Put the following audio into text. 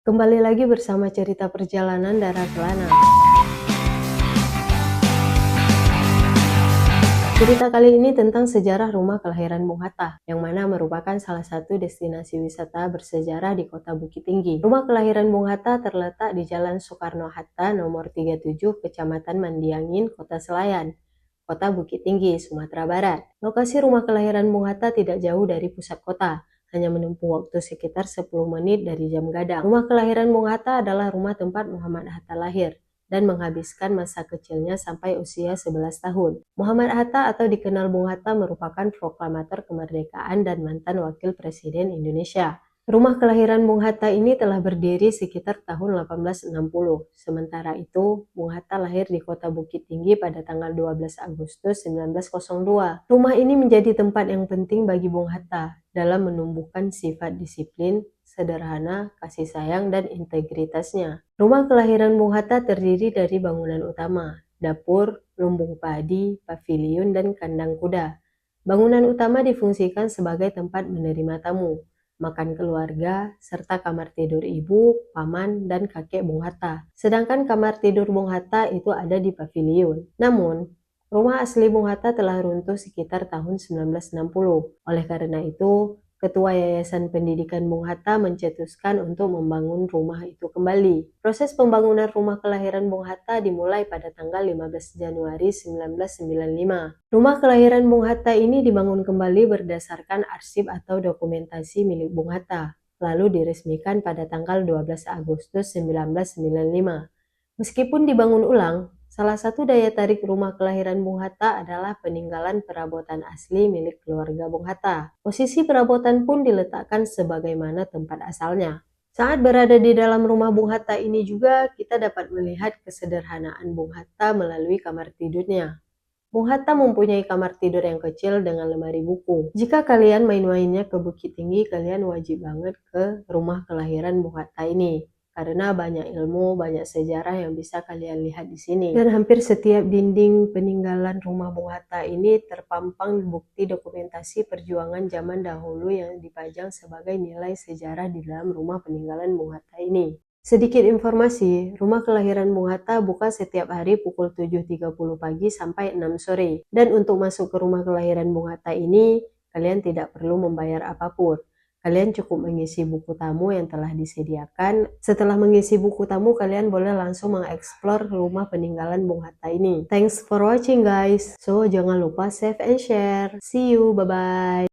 Kembali lagi bersama cerita perjalanan Dara Kelana. Cerita kali ini tentang sejarah rumah kelahiran Bung Hatta, yang mana merupakan salah satu destinasi wisata bersejarah di kota Bukit Tinggi. Rumah kelahiran Bung Hatta terletak di Jalan Soekarno-Hatta nomor 37, Kecamatan Mandiangin, Kota Selayar, Kota Bukit Tinggi, Sumatera Barat. Lokasi rumah kelahiran Bung Hatta tidak jauh dari pusat kota, hanya menempuh waktu sekitar 10 menit dari jam gadang. Rumah kelahiran Bung Hatta adalah rumah tempat Muhammad Hatta lahir dan menghabiskan masa kecilnya sampai usia 11 tahun. Muhammad Hatta atau dikenal Bung Hatta merupakan proklamator kemerdekaan dan mantan wakil presiden Indonesia. Rumah kelahiran Bung Hatta ini telah berdiri sekitar tahun 1860. Sementara itu, Bung Hatta lahir di kota Bukit Tinggi pada tanggal 12 Agustus 1902. Rumah ini menjadi tempat yang penting bagi Bung Hatta dalam menumbuhkan sifat disiplin, sederhana, kasih sayang, dan integritasnya. Rumah kelahiran Bung Hatta terdiri dari bangunan utama, dapur, lumbung padi, paviliun, dan kandang kuda. Bangunan utama difungsikan sebagai tempat menerima tamu, makan keluarga, serta kamar tidur ibu, paman, dan kakek Bung Hatta. Sedangkan kamar tidur Bung Hatta itu ada di paviliun. Namun, rumah asli Bung Hatta telah runtuh sekitar tahun 1960. Oleh karena itu, Ketua Yayasan Pendidikan Bung Hatta mencetuskan untuk membangun rumah itu kembali. Proses pembangunan rumah kelahiran Bung Hatta dimulai pada tanggal 15 Januari 1995. Rumah kelahiran Bung Hatta ini dibangun kembali berdasarkan arsip atau dokumentasi milik Bung Hatta, lalu diresmikan pada tanggal 12 Agustus 1995. Meskipun dibangun ulang, salah satu daya tarik rumah kelahiran Bung Hatta adalah peninggalan perabotan asli milik keluarga Bung Hatta. Posisi perabotan pun diletakkan sebagaimana tempat asalnya. Saat berada di dalam rumah Bung Hatta ini juga, kita dapat melihat kesederhanaan Bung Hatta melalui kamar tidurnya. Bung Hatta mempunyai kamar tidur yang kecil dengan lemari buku. Jika kalian main-mainnya ke Bukit Tinggi, kalian wajib banget ke rumah kelahiran Bung Hatta ini. Karena banyak ilmu, banyak sejarah yang bisa kalian lihat di sini. Dan hampir setiap dinding peninggalan rumah Bung Hatta ini terpampang bukti dokumentasi perjuangan zaman dahulu yang dipajang sebagai nilai sejarah di dalam rumah peninggalan Bung Hatta ini. Sedikit informasi, rumah kelahiran Bung Hatta buka setiap hari pukul 7.30 pagi sampai 6 sore. Dan untuk masuk ke rumah kelahiran Bung Hatta ini, kalian tidak perlu membayar apapun. Kalian cukup mengisi buku tamu yang telah disediakan. Setelah mengisi buku tamu, kalian boleh langsung mengeksplor rumah peninggalan Bung Hatta ini. Thanks for watching guys. So, jangan lupa save and share. See you, bye-bye.